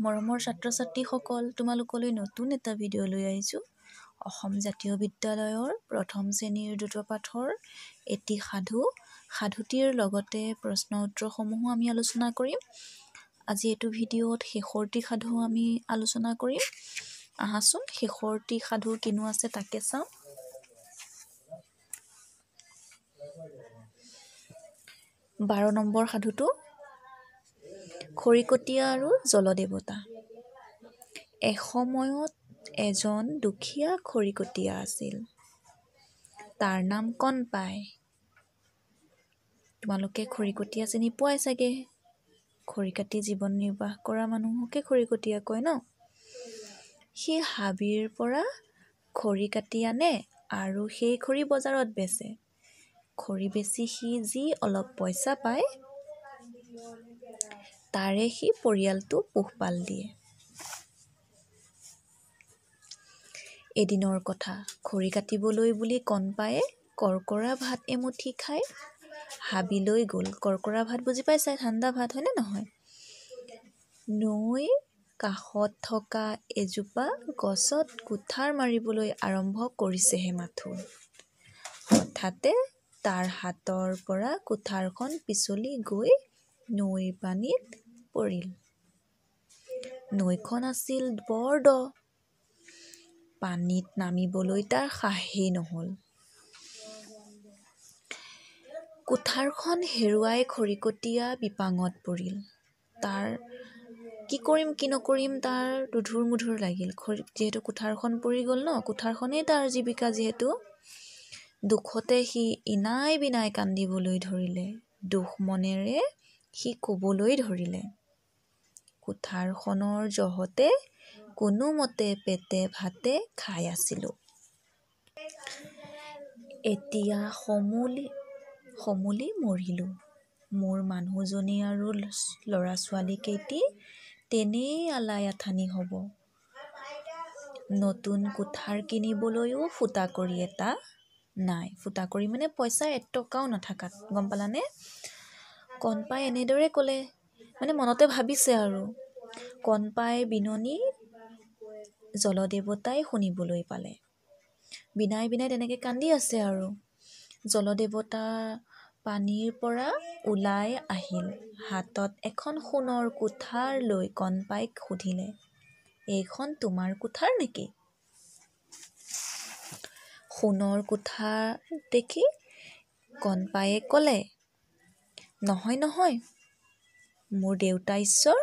মৰমৰ ছাত্ৰ-ছাত্ৰীসকল, তোমালোকলৈ নতুন এটা ভিডিঅ' লৈ আহিছোঁ। অসম জাতীয় বিদ্যালয়ৰ প্ৰথম শ্ৰেণীৰ দ্বিতীয় পাঠৰ এটি সাধুটিৰ লগতে প্ৰশ্ন উত্তৰসমূহো আমি আলোচনা কৰিম। আজি এইটো ভিডিঅ'ত শেষৰটি সাধু আমি আলোচনা কৰিম। আহাচোন শেষৰটি সাধু কিনো আছে তাকে চাওঁ। 12 নম্বৰ সাধুটো খৰিকটীয়া আৰু জলদেৱতা। এসময়ত এজন দুখীয়া খৰিকটীয়া আছিল। তাৰ নাম কণপাই। তোমালোকে খৰিকটীয়া চিনি পোৱাই চাগে। খৰি কাটি জীৱন নিৰ্বাহ কৰা মানুহকে খৰিকটীয়া কয় ন। সি হাবিৰ পৰা খৰি কাটি আনে আৰু সেই খৰি বজাৰত বেচে। খৰি বেচি সি যি অলপ পইচা পায় তাৰে সি পৰিয়ালটো পোহপাল দিয়ে। এদিনৰ কথা, খৰি কাটিবলৈ বুলি কণপায়ে কৰকৰা ভাত এমুঠি খাই হাবিলৈ গ'ল। কৰকৰা ভাত বুজি পাইছাই, ঠাণ্ডা ভাত হয়নে নহয়? নৈৰ কাষত থকা এজোপা গছত কুঠাৰ মাৰিবলৈ আৰম্ভ কৰিছেহে মাথোন, হঠাতে তাৰ হাতৰ পৰা কুঠাৰখন পিছলি গৈ নৈৰ পানীত পৰিল। নৈখন আছিল বৰ দ। পানীত নামিবলৈ তাৰ সাহেই নহ'ল। কুঠাৰখন হেৰুৱাই খৰিকটীয়া বিপাঙত পৰিল। তাৰ কি কৰিম কি নকৰিম তাৰ দুধুৰ-মুধুৰ লাগিল। যিহেতু কুঠাৰখন পৰি গ'ল ন, কুঠাৰখনেই তাৰ জীৱিকা যিহেতু। দুখতে সি ইনাই বিনাই কান্দিবলৈ ধৰিলে। দুখ মনেৰে সি ক'বলৈ ধৰিলে, কুঠাৰখনৰ জহতে কোনোমতে পেটে ভাতে খাই আছিলোঁ। এতিয়া সমূলি মৰিলোঁ। মোৰ মানুহজনী আৰু ল'ৰা-ছোৱালীকেইটি তেনেই আলাই আথানি হ'ব। নতুন কুঠাৰ কিনিবলৈও ফুটাকড়ি এটা নাই। ফুটাকড়ি মানে পইচা এটকাও নাথাকাত, গম পালানে? কণপাই এনেদৰে ক'লে, মানে মনতে ভাবিছে আৰু। কণপাই বিননি জলদেৱতাই শুনিবলৈ পালে। বিনাই বিনাই তেনেকে কান্দি আছে আৰু। জলদেৱতা পানীৰ পৰা ওলাই আহিল। হাতত এখন সোণৰ কুঠাৰ লৈ কণপাইক সুধিলে, এইখন তোমাৰ কুঠাৰ নেকি? সোণৰ কুঠাৰ দেখি কণপায়ে ক'লে, নহয় নহয়, মোৰ দেউতা ঈশ্বৰ,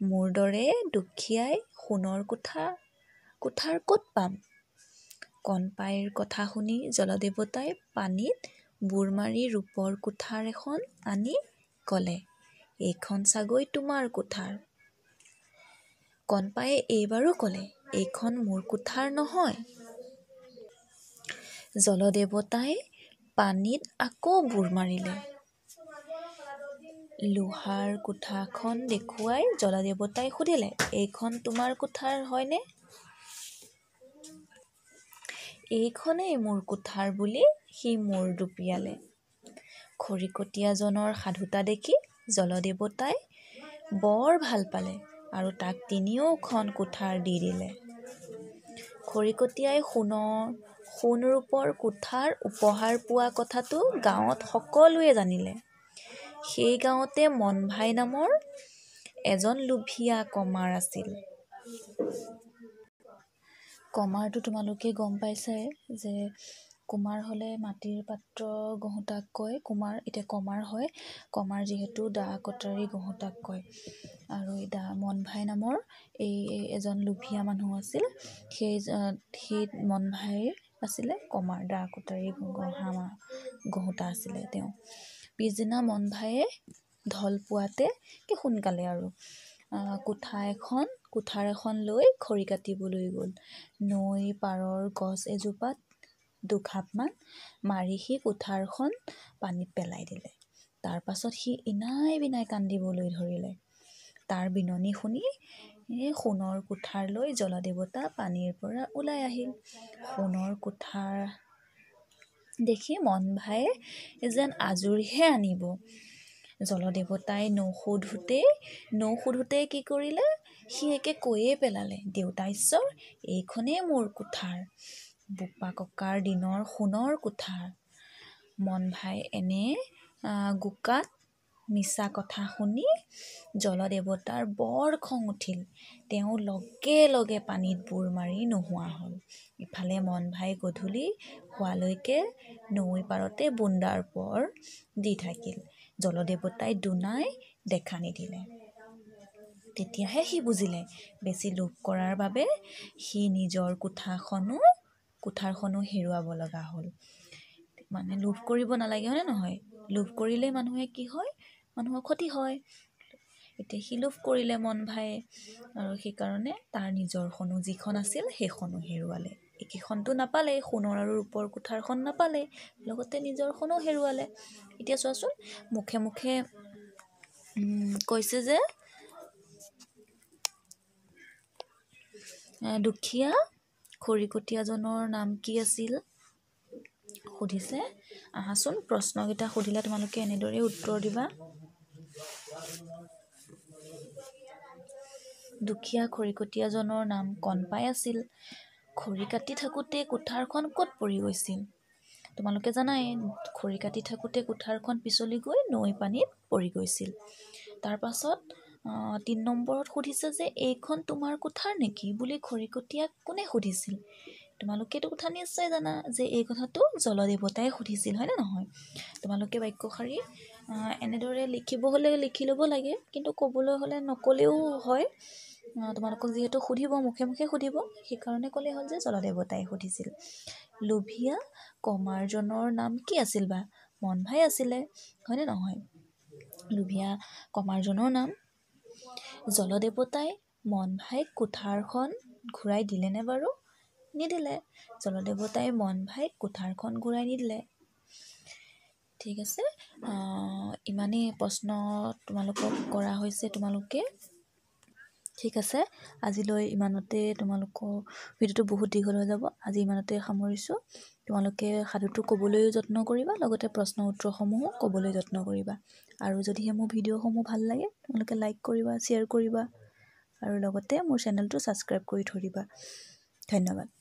মোৰ দৰে দুখীয়াই সোণৰ কুঠাৰ ক'ত পাম? কণপাইৰ কথা শুনি জলদেৱতাই পানীত বুৰ মাৰি ৰূপৰ কুঠাৰ এখন আনি ক'লে, এইখন চাগৈ তোমাৰ কুঠাৰ। কণপায়ে এইবাৰো ক'লে, এইখন মোৰ কুঠাৰ নহয়। জলদেৱতাই পানীত আকৌ বুৰ মাৰিলে। লোহাৰ কুঠাৰখন দেখুৱাই জলদেৱতাই সুধিলে, এইখন তোমাৰ কুঠাৰ হয়নে? এইখনেই মোৰ কুঠাৰ বুলি সি মূৰ দুপিয়ালে। খৰিকটীয়াজনৰ সাধুতা দেখি জলদেৱতাই বৰ ভাল পালে আৰু তাক ৩খন কুঠাৰ দি দিলে। খৰিকটীয়াই সোণ-ৰূপৰ কুঠাৰ উপহাৰ পোৱা কথাটো গাঁৱত সকলোৱে জানিলে। সেই গাঁৱতে মনভাই নামৰ এজন লোভীয়া কমাৰ আছিল। কমাৰটো তোমালোকে গম পাইছাই যে কুমাৰ হ'লে মাটিৰ পাত্ৰ গঢ়োতাক কয় কুমাৰ। এতিয়া কমাৰ হয়, কমাৰ যিহেতু দা-কটাৰী গঢ়োতাক কয়। আৰু মনভাই নামৰ এই এজন লোভীয়া মানুহ আছিল। সেই মনভাইৰ আছিলে কমাৰ, দা-কটাৰী গঢ়োতা আছিলে তেওঁ। পিছদিনা মনভায়ে ঢল পোৱাতে সোনকালে আৰু কুঠাৰ এখন লৈ খৰি কাটিবলৈ গ'ল। নৈ পাৰৰ গছ এজোপাত দুখাপমান মাৰি সি কুঠাৰখন পানীত পেলাই দিলে। তাৰ পাছত সি ইনাই বিনাই কান্দিবলৈ ধৰিলে। তাৰ বিননি শুনি সোণৰ কুঠাৰ লৈ জলদেৱতা পানীৰ পৰা ওলাই আহিল। সোণৰ কুঠাৰ দেখি মনভায়ে যেন আজুৰিহে আনিব। জলদেৱতাই নৌ সোধোতেই কি কৰিলে, সি একে কৈয়ে পেলালে, দেউতা ঈশ্বৰ, এইখনেই মোৰ কুঠাৰ, বোপা ককাৰ দিনৰ সোণৰ কুঠাৰ। মন ভাই এনে গোকাত মিছা কথা শুনি জলদেৱতাৰ বৰ খং উঠিল। তেওঁ লগে লগে পানীত বুৰ মাৰি নোহোৱা হ'ল। ইফালে মন ভাই গধূলি হোৱালৈকে নৈ পাৰতে বুন্দাৰ পৰ দি থাকিল। জলদেৱতাই দুনাই দেখা নিদিলে। তেতিয়াহে সি বুজিলে, বেছি লোভ কৰাৰ বাবে সি নিজৰ কুঠাৰখনো হেৰুৱাব লগা হ'ল। মানে লোভ কৰিব নালাগে, হয়নে নহয়? লোভ কৰিলে মানুহে কি হয়? মানুহৰ ক্ষতি হয়। এতিয়া সি লোভ কৰিলে মন ভায়ে, আৰু সেইকাৰণে তাৰ নিজৰখনো যিখন আছিল সেইখনো হেৰুৱালে। এইকেইখনটো নাপালেই, সোণৰ আৰু ৰূপৰ কুঠাৰখন নাপালেই, লগতে নিজৰখনো হেৰুৱালে। এতিয়া চোৱাচোন, মুখে মুখে কৈছে যে দুখীয়া খৰিকটীয়াজনৰ নাম কি আছিল সুধিছে। আহাচোন, প্ৰশ্নকেইটা সুধিলে তোমালোকে এনেদৰে উত্তৰ দিবা। দুখীয়া খৰিকটীয়াজনৰ নাম কণপাই আছিল। খৰি কাটি থাকোঁতে কুঠাৰখন ক'ত পৰি গৈছিল? তোমালোকে জানাই, খৰি কাটি থাকোঁতে কুঠাৰখন পিছলি গৈ নৈ পানীত পৰি গৈছিল। তাৰ পাছত ৩ নম্বৰত সুধিছে যে এইখন তোমাৰ কুঠাৰ নেকি বুলি খৰিকটীয়াক কোনে সুধিছিল? তোমালোকে এইটো কথা নিশ্চয় জানা যে এই কথাটো জলদেৱতাই সুধিছিল, হয়নে নহয়? তোমালোকে বাক্যশাৰী এনেদৰে লিখিব হ'লে লিখি ল'ব লাগে, কিন্তু ক'বলৈ হ'লে নক'লেও হয়। তোমালোকক যিহেতু সুধিব, মুখে মুখে সুধিব, সেইকাৰণে ক'লে হ'ল যে জলদেৱতাই সুধিছিল। লোভিয়া কমাৰজনৰ নাম কি আছিল বা? মন ভাই আছিলে, হয়নে নহয়? লোভিয়া কমাৰজনৰ নাম। জলদেৱতাই মন ভাইক কুঠাৰখন ঘূৰাই দিলেনে বাৰু? নিদিলে। জলদেৱতাই মন ভাইক কুঠাৰখন ঘূৰাই নিদিলে। ঠিক আছে, ইমানেই প্ৰশ্ন তোমালোকক কৰা হৈছে। তোমালোকে ঠিক আছে, আজিলৈ ইমানতে। তোমালোকৰ ভিডিঅ'টো বহুত দীঘল হৈ যাব, আজি ইমানতে সামৰিছোঁ। তোমালোকে সাধুটো ক'বলৈও যত্ন কৰিবা, লগতে প্ৰশ্ন উত্তৰসমূহো ক'বলৈ যত্ন কৰিবা। আৰু যদিহে মোৰ ভিডিঅ'সমূহ ভাল লাগে, তোমালোকে লাইক কৰিবা, শ্বেয়াৰ কৰিবা, আৰু লগতে মোৰ চেনেলটো ছাবস্ক্ৰাইব কৰি থৈ দিবা। ধন্যবাদ।